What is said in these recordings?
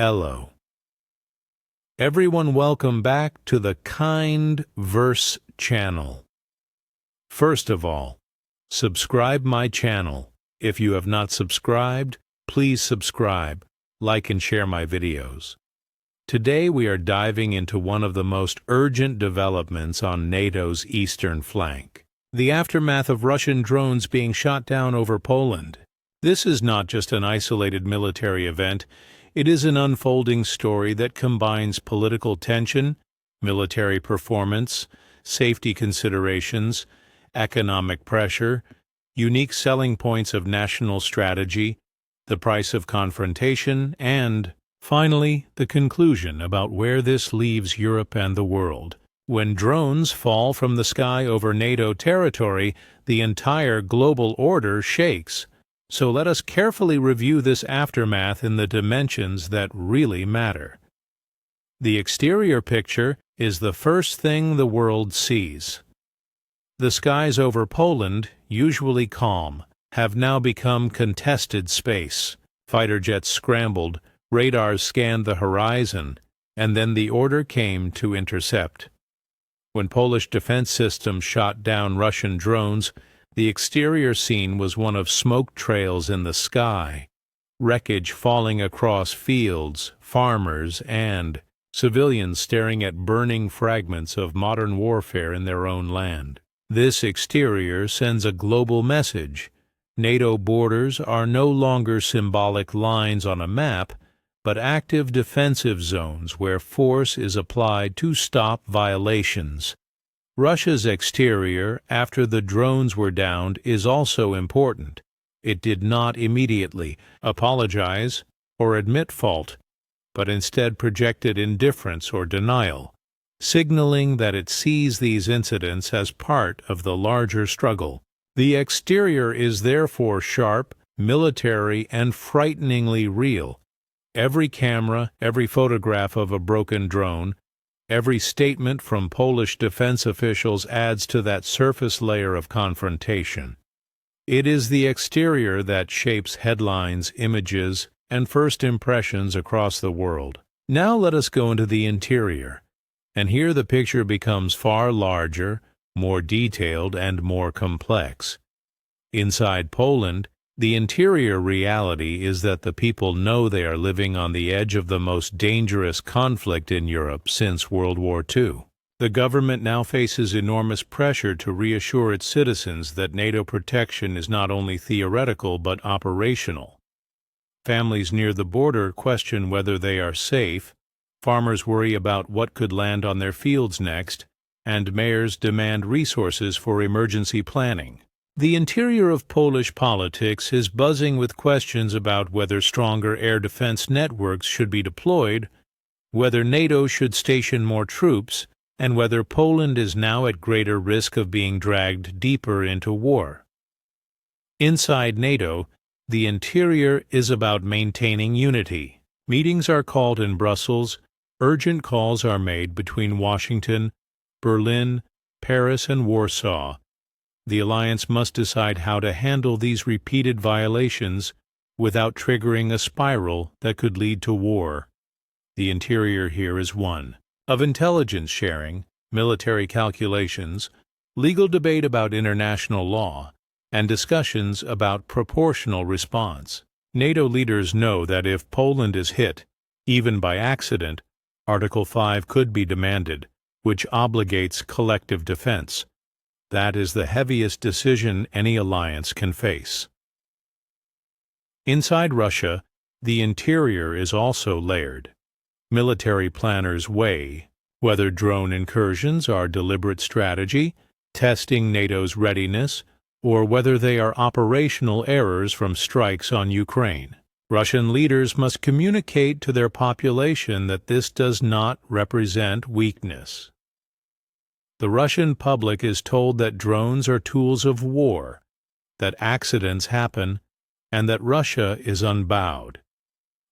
Hello. Everyone, welcome back to the Kind Verse channel. First of all, subscribe my channel. If you have not subscribed, please subscribe, like and share my videos. Today we are diving into one of the most urgent developments on NATO's eastern flank. The aftermath of Russian drones being shot down over Poland. This is not just an isolated military event, it is an unfolding story that combines political tension, military performance, safety considerations, economic pressure, unique selling points of national strategy, the price of confrontation, and, finally, the conclusion about where this leaves Europe and the world. When drones fall from the sky over NATO territory, the entire global order shakes. So let us carefully review this aftermath in the dimensions that really matter. The exterior picture is the first thing the world sees. The skies over Poland, usually calm, have now become contested space. Fighter jets scrambled, radars scanned the horizon, and then the order came to intercept. When Polish defense systems shot down Russian drones, the exterior scene was one of smoke trails in the sky, wreckage falling across fields, farmers, and civilians staring at burning fragments of modern warfare in their own land. This exterior sends a global message. NATO borders are no longer symbolic lines on a map, but active defensive zones where force is applied to stop violations. Russia's exterior, after the drones were downed, is also important. It did not immediately apologize or admit fault, but instead projected indifference or denial, signaling that it sees these incidents as part of the larger struggle. The exterior is therefore sharp, military, and frighteningly real. Every camera, every photograph of a broken drone, every statement from Polish defense officials adds to that surface layer of confrontation. It is the exterior that shapes headlines, images, and first impressions across the world. Now let us go into the interior, and here the picture becomes far larger, more detailed, and more complex. Inside Poland, the interior reality is that the people know they are living on the edge of the most dangerous conflict in Europe since World War II. The government now faces enormous pressure to reassure its citizens that NATO protection is not only theoretical but operational. Families near the border question whether they are safe, farmers worry about what could land on their fields next, and mayors demand resources for emergency planning. The interior of Polish politics is buzzing with questions about whether stronger air defense networks should be deployed, whether NATO should station more troops, and whether Poland is now at greater risk of being dragged deeper into war. Inside NATO, the interior is about maintaining unity. Meetings are called in Brussels, urgent calls are made between Washington, Berlin, Paris, and Warsaw. The alliance must decide how to handle these repeated violations without triggering a spiral that could lead to war. The interior here is one of intelligence sharing, military calculations, legal debate about international law, and discussions about proportional response. NATO leaders know that if Poland is hit, even by accident, Article 5 could be demanded, which obligates collective defense. That is the heaviest decision any alliance can face. Inside Russia, the interior is also layered. Military planners weigh whether drone incursions are deliberate strategy, testing NATO's readiness, or whether they are operational errors from strikes on Ukraine. Russian leaders must communicate to their population that this does not represent weakness. The Russian public is told that drones are tools of war, that accidents happen, and that Russia is unbowed.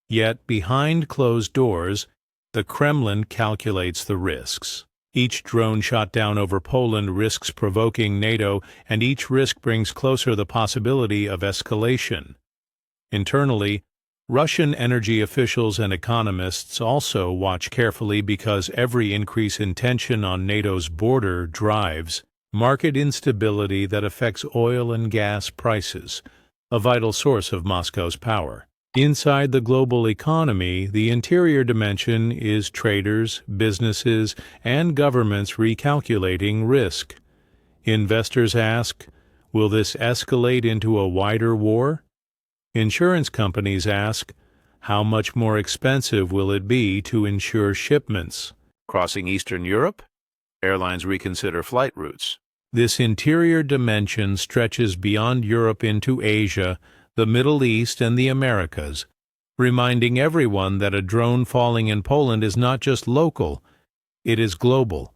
Yet, behind closed doors, the Kremlin calculates the risks. Each drone shot down over Poland risks provoking NATO, and each risk brings closer the possibility of escalation. Internally, Russian energy officials and economists also watch carefully because every increase in tension on NATO's border drives market instability that affects oil and gas prices, a vital source of Moscow's power. Inside the global economy, the interior dimension is traders, businesses, and governments recalculating risk. Investors ask, will this escalate into a wider war? Insurance companies ask, how much more expensive will it be to insure shipments? Crossing Eastern Europe? Airlines reconsider flight routes. This interior dimension stretches beyond Europe into Asia, the Middle East, and the Americas, reminding everyone that a drone falling in Poland is not just local, it is global.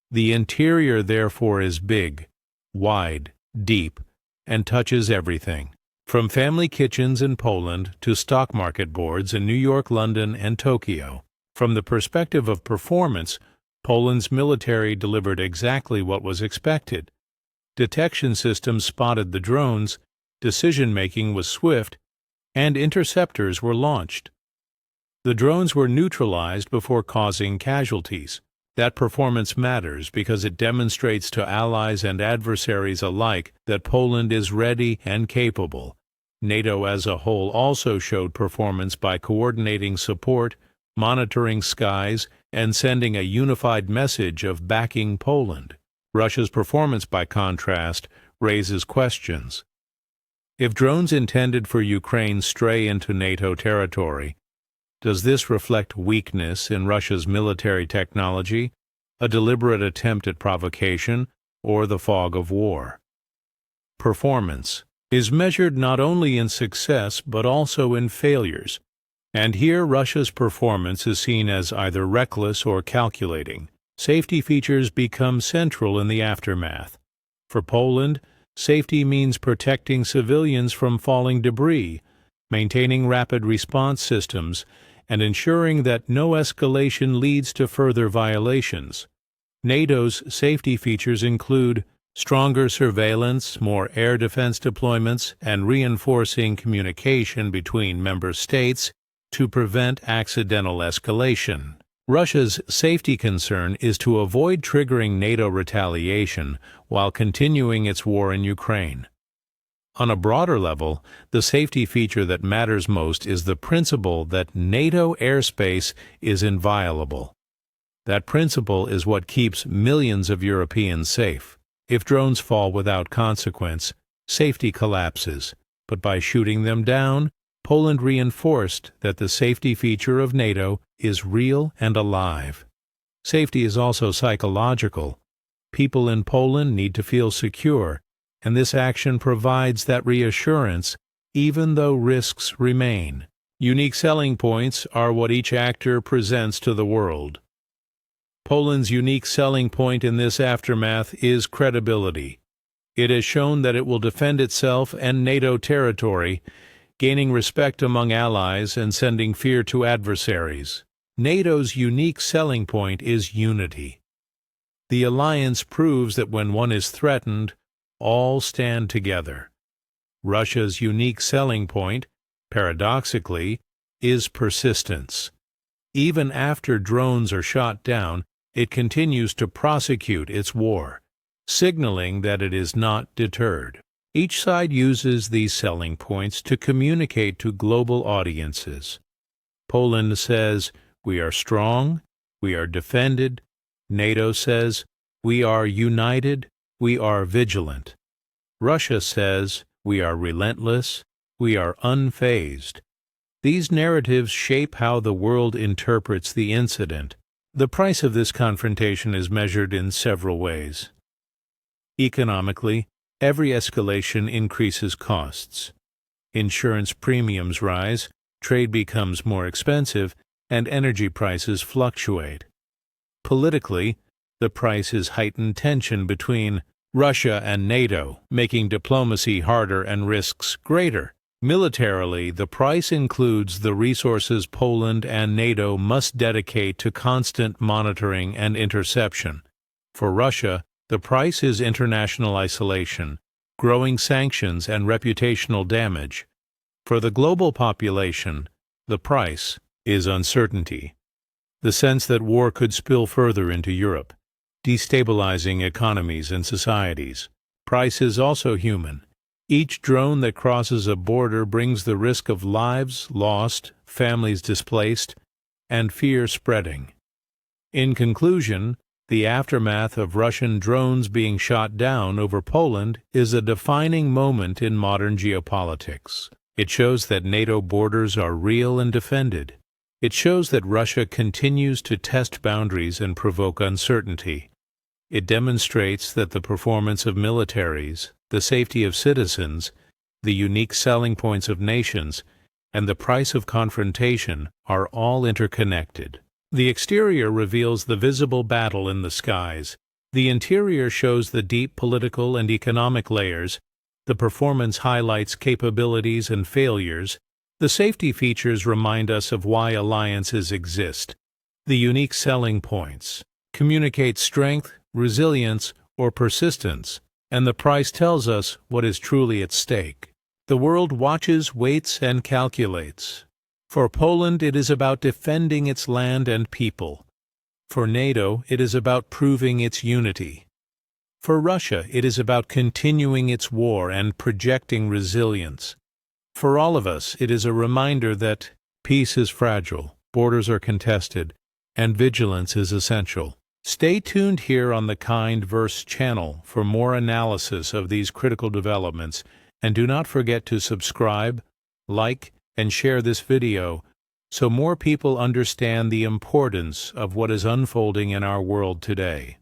The interior, therefore, is big, wide, deep, and touches everything. From family kitchens in Poland to stock market boards in New York, London, and Tokyo. From the perspective of performance, Poland's military delivered exactly what was expected. Detection systems spotted the drones, decision-making was swift, and interceptors were launched. The drones were neutralized before causing casualties. That performance matters because it demonstrates to allies and adversaries alike that Poland is ready and capable. NATO as a whole also showed performance by coordinating support, monitoring skies, and sending a unified message of backing Poland. Russia's performance, by contrast, raises questions. If drones intended for Ukraine stray into NATO territory, does this reflect weakness in Russia's military technology, a deliberate attempt at provocation, or the fog of war? Performance is measured not only in success but also in failures, and here Russia's performance is seen as either reckless or calculating. Safety features become central in the aftermath. For Poland, safety means protecting civilians from falling debris, maintaining rapid response systems, and ensuring that no escalation leads to further violations. NATO's safety features include stronger surveillance, more air defense deployments, and reinforcing communication between member states to prevent accidental escalation. Russia's safety concern is to avoid triggering NATO retaliation while continuing its war in Ukraine. On a broader level, the safety feature that matters most is the principle that NATO airspace is inviolable. That principle is what keeps millions of Europeans safe. If drones fall without consequence, safety collapses, but by shooting them down, Poland reinforced that the safety feature of NATO is real and alive. Safety is also psychological. People in Poland need to feel secure, and this action provides that reassurance, even though risks remain. Unique selling points are what each actor presents to the world. Poland's unique selling point in this aftermath is credibility. It has shown that it will defend itself and NATO territory, gaining respect among allies and sending fear to adversaries. NATO's unique selling point is unity. The alliance proves that when one is threatened, all stand together. Russia's unique selling point, paradoxically, is persistence. Even after drones are shot down, it continues to prosecute its war, signaling that it is not deterred. Each side uses these selling points to communicate to global audiences. Poland says, "We are strong, we are defended." NATO says, "We are united, we are vigilant." Russia says, "We are relentless, we are unfazed." These narratives shape how the world interprets the incident. The price of this confrontation is measured in several ways. Economically, every escalation increases costs. Insurance premiums rise, trade becomes more expensive, and energy prices fluctuate. Politically, the price is heightened tension between Russia and NATO, making diplomacy harder and risks greater. Militarily, the price includes the resources Poland and NATO must dedicate to constant monitoring and interception. For Russia, the price is international isolation, growing sanctions, and reputational damage. For the global population, The price is uncertainty. The sense that war could spill further into Europe, destabilizing economies and societies. Price is also human. Each drone that crosses a border brings the risk of lives lost, families displaced, and fear spreading. In conclusion, the aftermath of Russian drones being shot down over Poland is a defining moment in modern geopolitics. It shows that NATO borders are real and defended. It shows that Russia continues to test boundaries and provoke uncertainty. It demonstrates that the performance of militaries, the safety of citizens, the unique selling points of nations, and the price of confrontation are all interconnected. The exterior reveals the visible battle in the skies. The interior shows the deep political and economic layers. The performance highlights capabilities and failures. The safety features remind us of why alliances exist. The unique selling points communicate strength, resilience, or persistence, and the price tells us what is truly at stake. The world watches, waits, and calculates. For Poland, it is about defending its land and people. For NATO, it is about proving its unity. For Russia, it is about continuing its war and projecting resilience. For all of us, it is a reminder that peace is fragile, borders are contested, and vigilance is essential. Stay tuned here on the Kind Verse channel for more analysis of these critical developments, and do not forget to subscribe, like, and share this video so more people understand the importance of what is unfolding in our world today.